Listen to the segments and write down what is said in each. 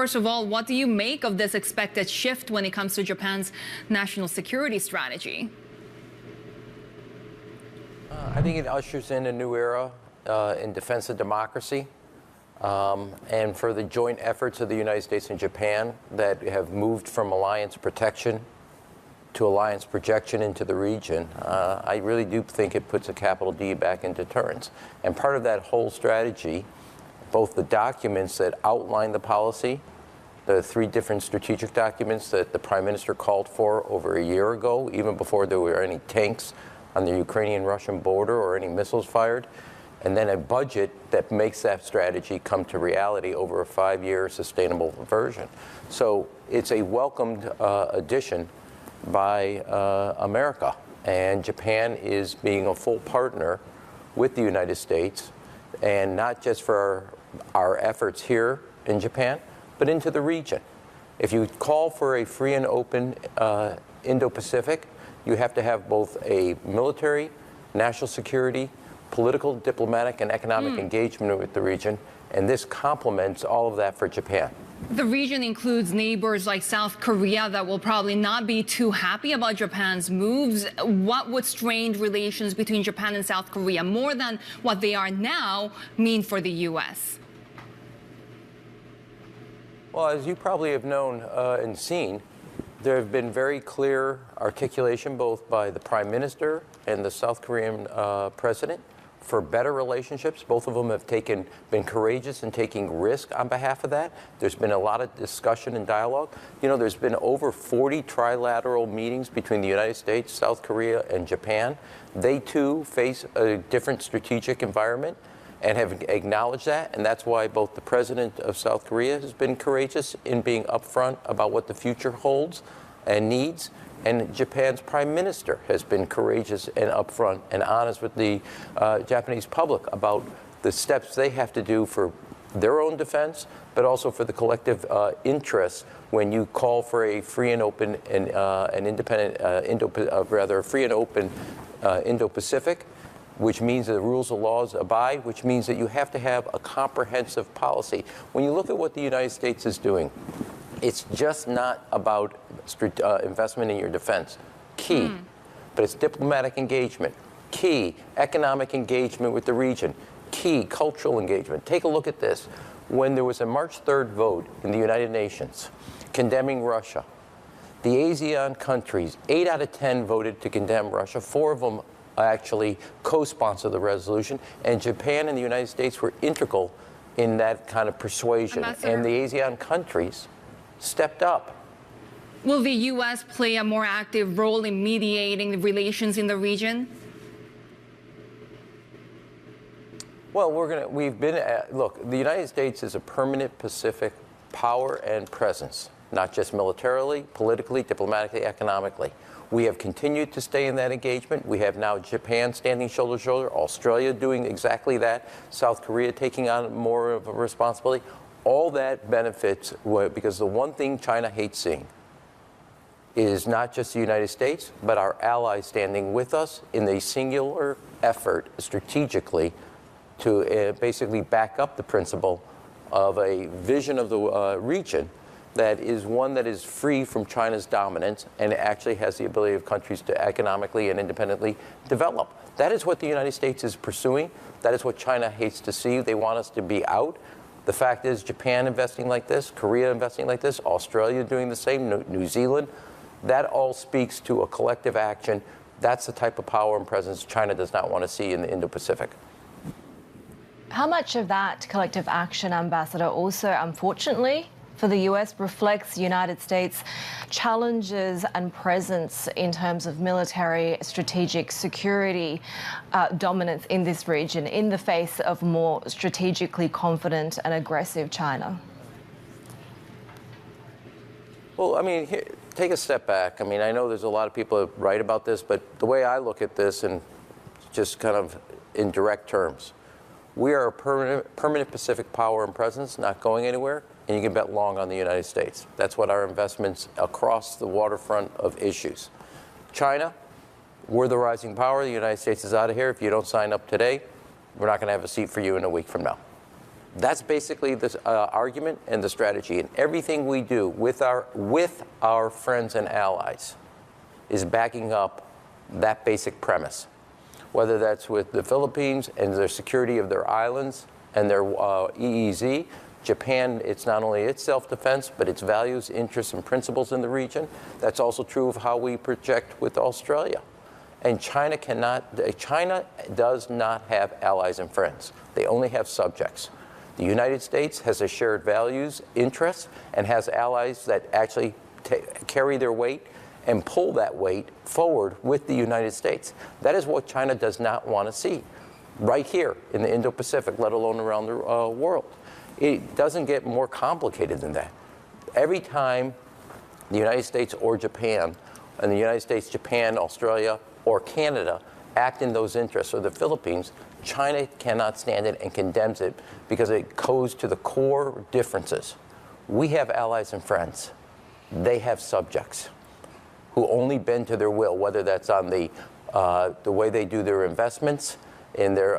First of all, what do you make of this expected shift when it comes to Japan's national security strategy? I think it ushers in a new era in defense of democracy and for the joint efforts of the United States and Japan that have moved from alliance protection to alliance projection into the region. I really do think it puts a capital D back in deterrence. And part of that whole strategy, both the documents that outline the policy, the 3 different strategic documents that the Prime Minister called for over a year ago, even before there were any tanks on the Ukrainian-Russian border or any missiles fired, and then a budget that makes that strategy come to reality over a 5-year sustainable version. So it's a welcomed addition by America, and Japan is being a full partner with the United States, and not just for our efforts here in Japan, but into the region. If you call for a free and open Indo-Pacific, you have to have both a military, national security, political, diplomatic, and economic engagement with the region, and this complements all of that for Japan. The region includes neighbors like South Korea that will probably not be too happy about Japan's moves. What would strained relations between Japan and South Korea, more than what they are now, mean for the U.S.? Well, as you probably have known and seen, there have been very clear articulation both by the Prime Minister and the South Korean President for better relationships. Both of them have been courageous in taking risk on behalf of that. There's been a lot of discussion and dialogue. You know, there's been over 40 trilateral meetings between the United States, South Korea, and Japan. They, too, face a different strategic environment and have acknowledged that, and that's why both the President of South Korea has been courageous in being upfront about what the future holds and needs, and Japan's Prime Minister has been courageous and upfront and honest with the Japanese public about the steps they have to do for their own defense, but also for the collective interests when you call for a free and open and an independent, free and open Indo-Pacific, which means that the rules and laws abide, which means that you have to have a comprehensive policy. When you look at what the United States is doing, it's just not about investment in your defense, key, but it's diplomatic engagement, key, economic engagement with the region, key, cultural engagement. Take a look at this. When there was a March 3rd vote in the United Nations condemning Russia, the ASEAN countries, 8 out of 10 voted to condemn Russia, 4 of them actually co-sponsor the resolution, and Japan and the United States were integral in that kind of persuasion, and the ASEAN countries stepped up. Will the U.S. play a more active role in mediating the relations in the region? Well, look, the United States is a permanent Pacific power and presence, not just militarily, politically, diplomatically, economically. We have continued to stay in that engagement. We have now Japan standing shoulder to shoulder, Australia doing exactly that, South Korea taking on more of a responsibility. All that benefits, because the one thing China hates seeing is not just the United States, but our allies standing with us in a singular effort strategically to basically back up the principle of a vision of the region that is one that is free from China's dominance and actually has the ability of countries to economically and independently develop. That is what the United States is pursuing. That is what China hates to see. They want us to be out. The fact is Japan investing like this, Korea investing like this, Australia doing the same, New Zealand, that all speaks to a collective action. That's the type of power and presence China does not want to see in the Indo-Pacific. How much of that collective action, Ambassador, also, unfortunately, for the U.S. reflects the United States' challenges and presence in terms of military, strategic security dominance in this region in the face of more strategically confident and aggressive China? Well, I mean, take a step back. I mean, I know there's a lot of people that write about this, but the way I look at this, and just kind of in direct terms, we are a permanent Pacific power and presence, not going anywhere, and you can bet long on the United States. That's what our investments across the waterfront of issues. China, we're the rising power. The United States is out of here. If you don't sign up today, we're not going to have a seat for you in a week from now. That's basically the argument and the strategy. And everything we do with our friends and allies is backing up that basic premise. Whether that's with the Philippines and their security of their islands and their EEZ, Japan, it's not only its self-defense, but its values, interests, and principles in the region. That's also true of how we project with Australia. And China does not have allies and friends. They only have subjects. The United States has a shared values, interests, and has allies that actually carry their weight and pull that weight forward with the United States. That is what China does not want to see right here in the Indo-Pacific, let alone around the world. It doesn't get more complicated than that. Every time the United States or Japan, and the United States, Japan, Australia, or Canada act in those interests, or the Philippines, China cannot stand it and condemns it because it goes to the core differences. We have allies and friends. They have subjects who only bend to their will, whether that's on the way they do their investments in their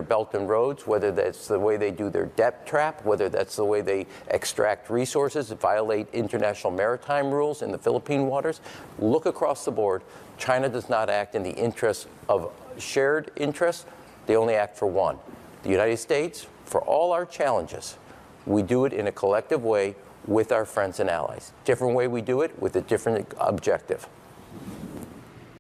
Belt and Roads, whether that's the way they do their debt trap, whether that's the way they extract resources, violate international maritime rules in the Philippine waters. Look across the board. China does not act in the interest of shared interests. They only act for one. The United States, for all our challenges, we do it in a collective way with our friends and allies. Different way we do it with a different objective.